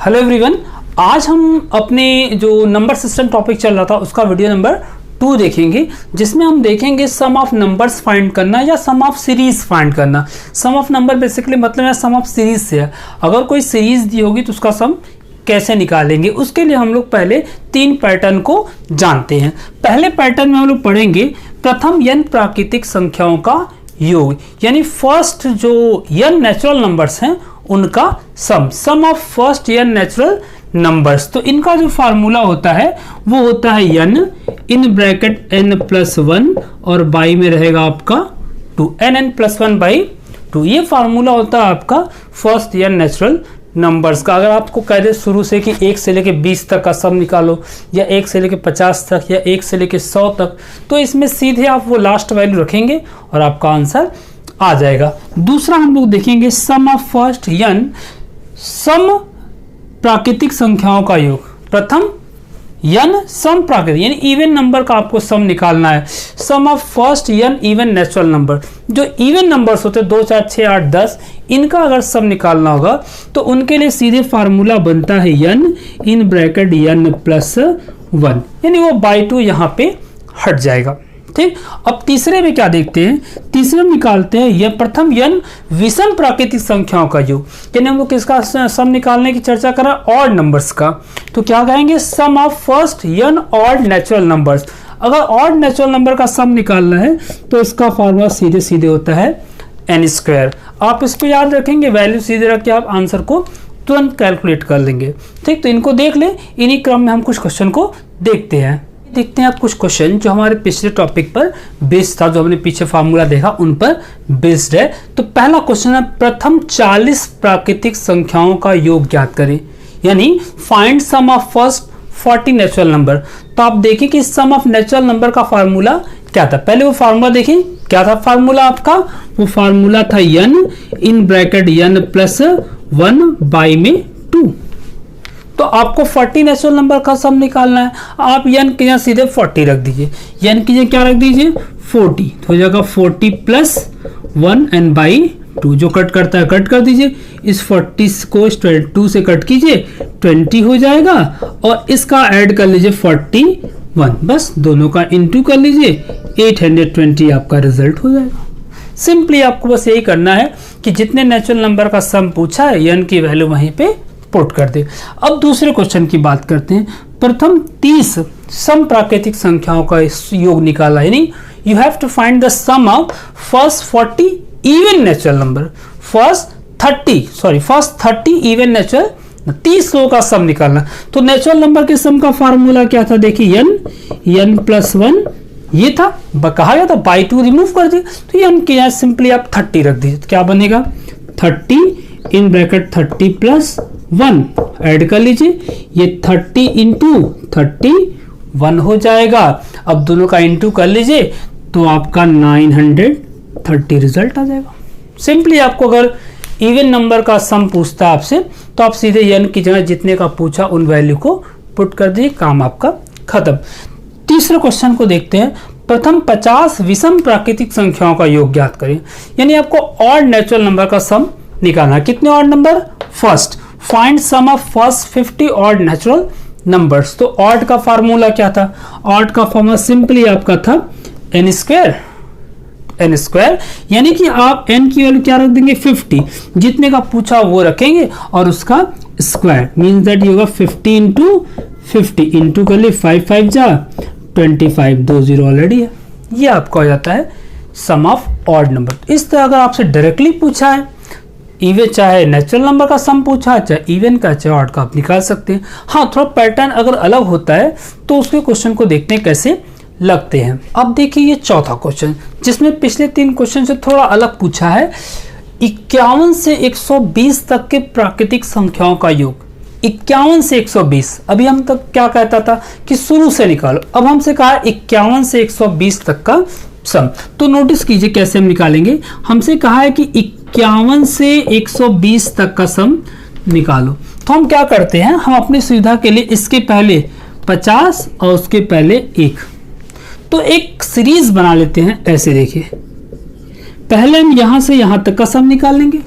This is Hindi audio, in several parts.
हेलो एवरीवन, आज हम अपने जो नंबर सिस्टम टॉपिक चल रहा था उसका वीडियो नंबर 2 देखेंगे, जिसमें हम देखेंगे सम ऑफ नंबर्स फाइंड करना या सम ऑफ सीरीज फाइंड करना। सम ऑफ नंबर बेसिकली मतलब है सम ऑफ सीरीज से है। अगर कोई सीरीज दी होगी तो उसका सम कैसे निकालेंगे, उसके लिए हम लोग पहले 3 पैटर्न को जानते हैं। पहले पैटर्न में हम लोग पढ़ेंगे प्रथम n प्राकृतिक संख्याओं का योग, यानी फर्स्ट जो n नेचुरल नंबर्स हैं उनका sum of first n natural numbers. तो इनका जो फार्मूला होता है वो होता है n इन ब्रैकेट n+1 और बाई में रहेगा आपका 2, nn+1/2। ये फार्मूला होता है आपका फर्स्ट n नेचुरल नंबर्स का। अगर आपको कह दे शुरू से कि 1 से लेके 20 तक का सम निकालो, या 1 से लेके 50 तक, या 1 से लेके 100 तक, तो इसमें सीधे आप वो लास्ट वैल्यू रखेंगे और आपका आंसर आ जाएगा। दूसरा हम लोग देखेंगे सम ऑफ फर्स्ट n सम प्राकृतिक संख्याओं का योग। प्रथम n सम प्राकृतिक यानी इवन नंबर का आपको सम निकालना है। Sum of first n even natural number, जो इवन नंबर्स होते हैं 2, 4, 6, 8, 10, इनका अगर सम निकालना होगा तो उनके लिए सीधे फार्मूला बनता है n इन ब्रैकेट n+1, यानी वो बाई 2 यहाँ पे हट जाएगा। ठीक, अब तीसरे में क्या देखते हैं, तीसरे में निकालते हैं यह प्रथम n विषम प्राकृतिक संख्याओं का योग, यानी हम लोग किसका सम निकालने की चर्चा कर रहे हैं, ऑड नंबर्स का। तो क्या कहेंगे, sum of first n odd natural numbers. अगर ऑड नेचुरल नंबर का सम निकालना है तो इसका फॉर्मूला सीधे सीधे होता है n²। आप इसको याद रखेंगे, वैल्यू सीधे रख के आप आंसर को तुरंत कैलकुलेट कर लेंगे। ठीक, तो इनको देख ले, इन्हीं क्रम में हम कुछ क्वेश्चन को देखते हैं आप कुछ क्वेश्चन जो हमारे पिछले टॉपिक पर बेस्ड था, जो हमने पीछे फार्मूला देखा उन पर बेस्ड है। तो पहला क्वेश्चन है प्रथम 40 प्राकृतिक संख्याओं का योग ज्ञात करें, यानी find sum of first 40 natural number. तो आप देखिए कि सम ऑफ नेचुरल नंबर का फार्मूला क्या था। पहले वो फार्मूला देखिए, क्या था फार्मूला आपका, वो फार्मूला था n in bracket n+1 by में 2। तो आपको 40 नेचुरल नंबर का सम निकालना है। आप n के यहाँ सीधे 40 रख दीजिए, n की जगह क्या रख दीजिए 40, तो हो जाएगा 40+1 एंड बाई 2। जो कट करता है कट कर दीजिए, इस 40 को 2 से कट कीजिए 20 हो जाएगा, और इसका ऐड कर लीजिए 41, बस दोनों का इनटू कर लीजिए 820 आपका रिजल्ट हो जाएगा। सिंपली आपको बस यही करना है कि जितने नेचुरल नंबर का सम पूछा है n की वैल्यू वहीं पे पुट कर दे। अब दूसरे क्वेश्चन की बात करते हैं। प्रथम 30 सम प्राकृतिक संख्याओं का योग निकाला, यानी you have to find the sum of first 40 even natural number, first 30 even natural 30 लोगों का सम निकालना। तो नेचुरल नंबर के सम का फार्मूला क्या था, देखिए n+1 ये था, कहा गया था बाई 2 रिमूव कर दिए, तो n के यहाँ सिंपली आप 30 रख दीजिए। तो क्या बनेगा 30 इन ब्रैकेट 30+1 ऐड कर लीजिए, ये 30 इंटू 31 हो जाएगा। अब दोनों का इंटू कर लीजिए तो आपका 930 रिजल्ट आ जाएगा। सिंपली आपको अगर इवन नंबर का सम पूछता है आपसे, तो आप सीधे n की जगह जितने का पूछा उन वैल्यू को पुट कर दीजिए, काम आपका खत्म। तीसरे क्वेश्चन को देखते हैं। प्रथम 50 विषम प्राकृतिक संख्याओं का योग ज्ञात करें, यानी आपको ऑड नेचुरल नंबर का सम निकालना है। कितने odd number, first find sum of first 50 odd natural numbers. तो ऑड का फार्मूला क्या था, ऑड का फार्मूला सिंपली आपका था n², यानी कि आप n की वैल्यू क्या रख देंगे 50, जितने का पूछा वो रखेंगे और उसका स्क्वायर, मींस दैट ये होगा 50 इंटू 50 इंटू कर लिए 5 5 जा 25, 2 0 ऑलरेडी है। ये आपका हो जाता है सम ऑफ ऑड नंबर। इस तरह अगर आपसे डायरेक्टली पूछा है, इवन चाहे नेचुरल नंबर का सम पूछा है, चाहे इवन का चाहे ऑड का, आप निकाल सकते हैं। हाँ, थोड़ा पैटर्न अगर अलग होता है तो उसके क्वेश्चन को देखते हैं कैसे लगते हैं। अब देखिए ये चौथा क्वेश्चन, जिसमें पिछले 3 क्वेश्चन से थोड़ा अलग पूछा है। 51 से 120 तक के प्राकृतिक संख्याओं का योग। 51 से 120, अभी हम तक क्या कहता था कि शुरू से निकालो, अब हमसे कहा 51 से 120 तक का सम। तो नोटिस कीजिए कैसे हम निकालेंगे। हमसे कहा है कि 51 से 120 तक का सम निकालो। तो हम क्या करते हैं, हम अपनी सुविधा के लिए इसके पहले 50 और उसके पहले 1, तो एक सीरीज बना लेते हैं ऐसे, देखिए पहले हम यहां से यहां तक का सम निकाल लेंगे,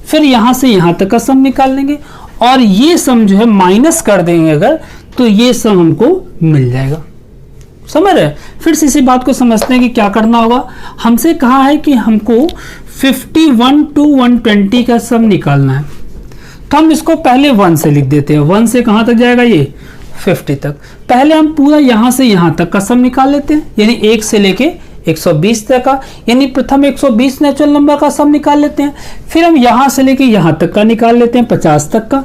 फिर यहां से यहां तक का सम निकाल लेंगे, और ये सम जो है माइनस कर देंगे अगर, तो ये सम हमको मिल जाएगा। समझ रहे? फिर से इसी बात को समझते हैं कि क्या करना होगा। हमसे कहा है कि हमको 51 to 120 का सम निकालना है, तो हम इसको पहले 1 से लिख देते हैं। 1 से कहां तक जाएगा ये 50 तक। पहले हम पूरा यहां से यहां तक का सम निकाल लेते हैं, यानी 1 से लेके 120 तक का, यानी प्रथम 120 नेचुरल नंबर का सम निकाल लेते हैं। फिर हम यहां से लेके यहां तक का निकाल लेते हैं 50 तक का,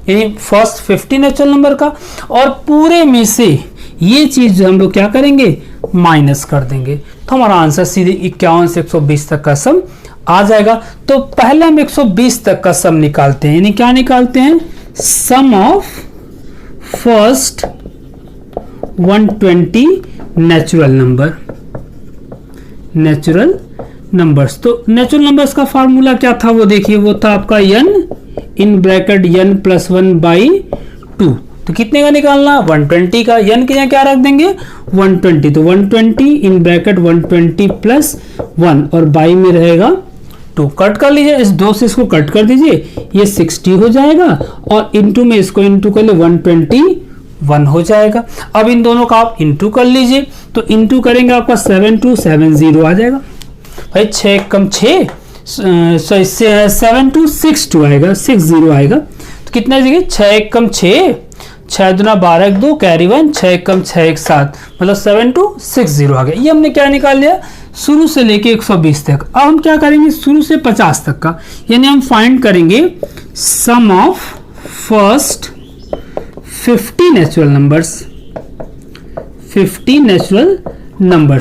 यानी फर्स्ट 50 नेचुरल नंबर का, और पूरे में से ये चीज जो हम लोग क्या करेंगे माइनस कर देंगे, तो हमारा आंसर सीधे 51 से 120 तक का सम आ जाएगा। तो पहले हम 120 तक का सम निकालते हैं, यानी क्या निकालते हैं, sum of first 120 natural numbers. तो नेचुरल नंबर्स का फार्मूला क्या था वो देखिए, वो था आपका n in bracket n plus 1/2। तो कितने का निकालना, 120 का। n के यहाँ क्या रख देंगे 120, तो 120 इन ब्रैकेट 120 प्लस 1 और बाई में रहेगा 2। कट कर लीजिए, इस 2 से इसको कट कर दीजिए, ये 60 हो जाएगा, और इंटू में इसको इंटू कर ले 121 हो जाएगा। अब इन दोनों का आप इंटू कर लीजिए, तो इंटू करेंगे आपका 7270 आ जाएगा। भाई 6 कम 6 7262 आएगा, 60 आएगा। तो कितना देखिए 6 कम 6, 6 दूना 12 2 कैरी 1, 6 कम 6 7, मतलब 7260 आ गया। ये हमने क्या निकाल लिया, शुरू से लेके 120 तक। अब हम क्या करेंगे शुरू से 50 तक का, यानी हम फाइंड करेंगे सम ऑफ फर्स्ट 50 नेचुरल नंबर्स।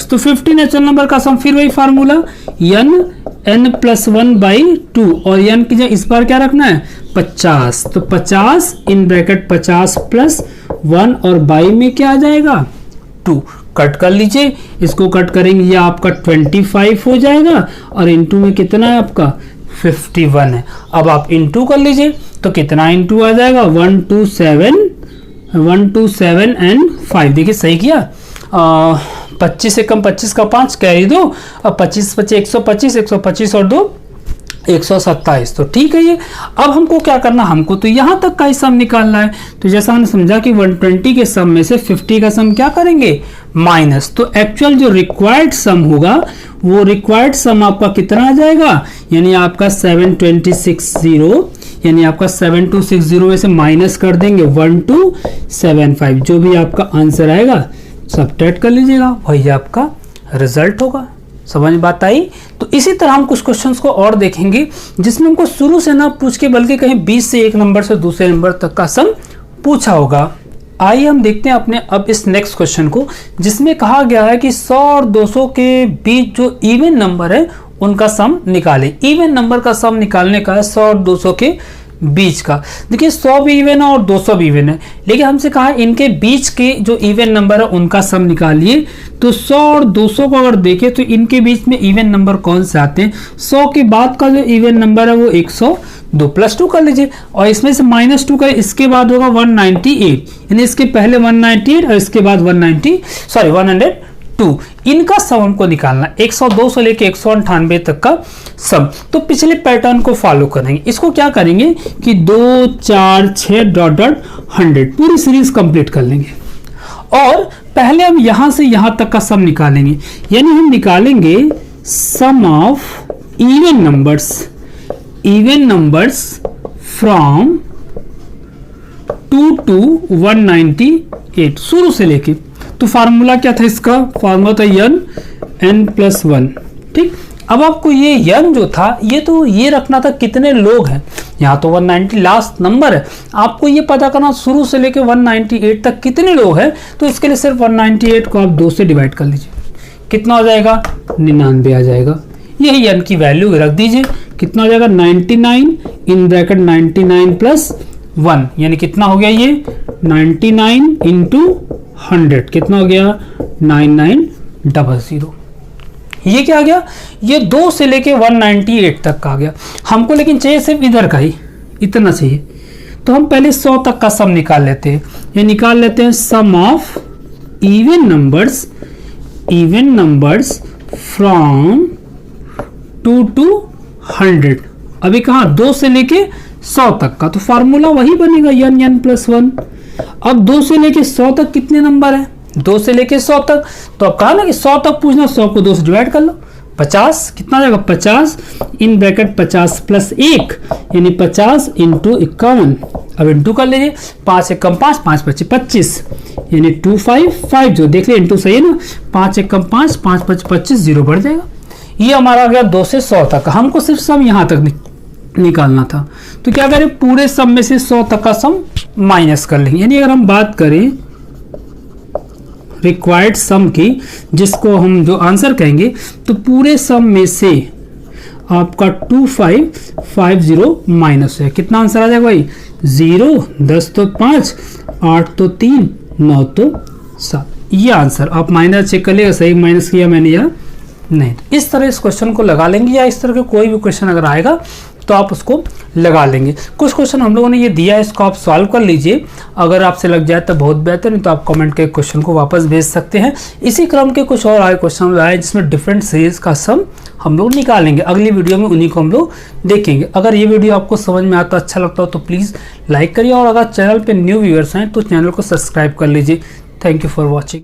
तो 50 नेचुरल नंबर का सम, फिर वही फार्मूला n प्लस 1/2, और n की जगह इस बार क्या रखना है 50। तो 50 इन ब्रैकेट 50 प्लस 1 और बाई में क्या आ जाएगा 2। कट कर लीजिए, इसको कट करेंगे ये आपका 25 हो जाएगा, और इंटू में कितना है आपका 51 है। अब आप इंटू कर लीजिए, तो कितना इंटू आ जाएगा 127 एंड 5। देखिए सही किया, 25 से कम 25 का 5 कैरी 2, अब 25 बचे 125, 125 और 2 127। तो ठीक है ये। अब हमको क्या करना, हमको तो यहां तक का ही सम निकालना है। तो जैसा हमने समझा कि 120 के सम में से 50 का सम क्या करेंगे माइनस, तो एक्चुअल जो रिक्वायर्ड सम होगा वो रिक्वायर्ड सम आपका कितना आ जाएगा, यानी आपका 7260, यानी आपका 7260 में से माइनस कर देंगे 1275, जो भी आपका आंसर आएगा सब्ट्रैक्ट कर लीजिएगा, वही आपका रिजल्ट होगा। समझ में बात आई? तो इसी तरह हम कुछ क्वेश्चंस को और देखेंगे जिसमें हमको शुरू से ना पूछ के बल्कि कहीं 20 से एक नंबर से दूसरे नंबर तक का सम पूछा होगा। आइए हम देखते हैं अपने अब इस नेक्स्ट क्वेश्चन को, जिसमें कहा गया है कि 100 और 200 के बीच जो इवन नंबर है उनका सम निकालें। इवन नंबर का सम निकालने का है 100 और 200 के बीच का। देखिए 100 भी इवन है और 200 भी इवन है, लेकिन हमसे कहा इनके बीच के जो इवन नंबर है उनका सम निकालिए। तो 100 और 200 को अगर देखें तो इनके बीच में इवन नंबर कौन से आते हैं, 100 के बाद का जो इवन नंबर है वो 102 प्लस 2 कर लीजिए, और इसमें से माइनस 2 करें, इसके बाद होगा 198, यानी इसके पहले 198 और इसके बाद 102। इनका सम हमको निकालना, 102 से लेके 198 तक का सम। तो पिछले पैटर्न को फॉलो करेंगे। इसको क्या करेंगे कि 2 4 6 डॉट डॉट 100 पूरी सीरीज कंप्लीट कर लेंगे, और पहले हम यहां से यहां तक का सम निकालेंगे, यानी हम निकालेंगे sum of even numbers from 2 to 198 शुरू से लेके। तो फार्मूला क्या था इसका, फार्मूला था n प्लस 1। ठीक, अब आपको ये n जो था ये रखना था कितने लोग हैं, यहाँ तो 190 लास्ट नंबर है, आपको ये पता करना शुरू से लेके 198 तक कितने लोग हैं। तो इसके लिए सिर्फ 198 को आप 2 से डिवाइड कर लीजिए, कितना हो जाएगा 99 आ जाएगा। यही n की वैल्यू रख दीजिए, कितना हो जाएगा 99 इन ब्रैकेट 99 प्लस 1, यानी कितना हो गया ये 99 इंटू 100, कितना हो गया 9900। ये क्या आ गया, ये 2 से लेके 198 तक का आ गया। हमको लेकिन चाहिए सिर्फ इधर का ही, इतना चाहिए। तो हम पहले 100 तक का सम निकाल लेते हैं। ये निकाल लेते हैं sum of even numbers, even numbers from 2 to 100। अभी कहाँ 2 से लेके 100 तक का, तो फार्मूला वही बनेगा n+1। अब 2 से लेके 100 तक कितने नंबर है, 2 से लेके 100 तक, तो अब कहा ना कि 100 तक पूछना, 100 को 2 से डिवाइड कर लो, 50 कितना जाएगा 50 इन ब्रैकेट 50 प्लस 1 यानी 50 इंटू 51। अब इंटू कर लीजिए, 5 एकम 5, 5 पच्चीस 25 यानी 255 जो देख ले इंटू सही है ना, 5 एकम 5, 5 पच्चीस 25 जीरो बढ़ जाएगा। ये हमारा आ गया 2 से 100 तक। हमको सिर्फ सम यहाँ तक निकालना था, तो क्या करें पूरे सम में से 100 तक का सम माइनस कर लेंगे। यानी अगर हम बात करें रिक्वायर्ड सम की, जिसको हम जो आंसर कहेंगे, तो पूरे सम में से आपका 2550 माइनस है, कितना आंसर आ जाएगा भाई 0, 10 तो 5, 8 तो 3, 9 तो 7। ये आंसर आप माइनस चेक कर लिएगा, सही माइनस किया मैंने या नहीं। इस तरह इस क्वेश्चन को लगा लेंगे, या इस तरह का कोई भी क्वेश्चन अगर आएगा तो आप उसको लगा लेंगे। कुछ क्वेश्चन हम लोगों ने ये दिया है, इसको आप सॉल्व कर लीजिए, अगर आपसे लग जाए तो बहुत बेहतर, नहीं तो आप कमेंट के क्वेश्चन को वापस भेज सकते हैं। इसी क्रम के कुछ और आए क्वेश्चन आए जिसमें डिफरेंट सीरीज का सम हम लोग निकालेंगे। अगली वीडियो में उन्हीं को हम लोग देखेंगे। अगर ये वीडियो आपको समझ में आता, अच्छा लगता हो तो प्लीज़ लाइक करिए, और अगर चैनल पर न्यू व्यूअर्स हैं तो चैनल को सब्सक्राइब कर लीजिए। Thank you for watching.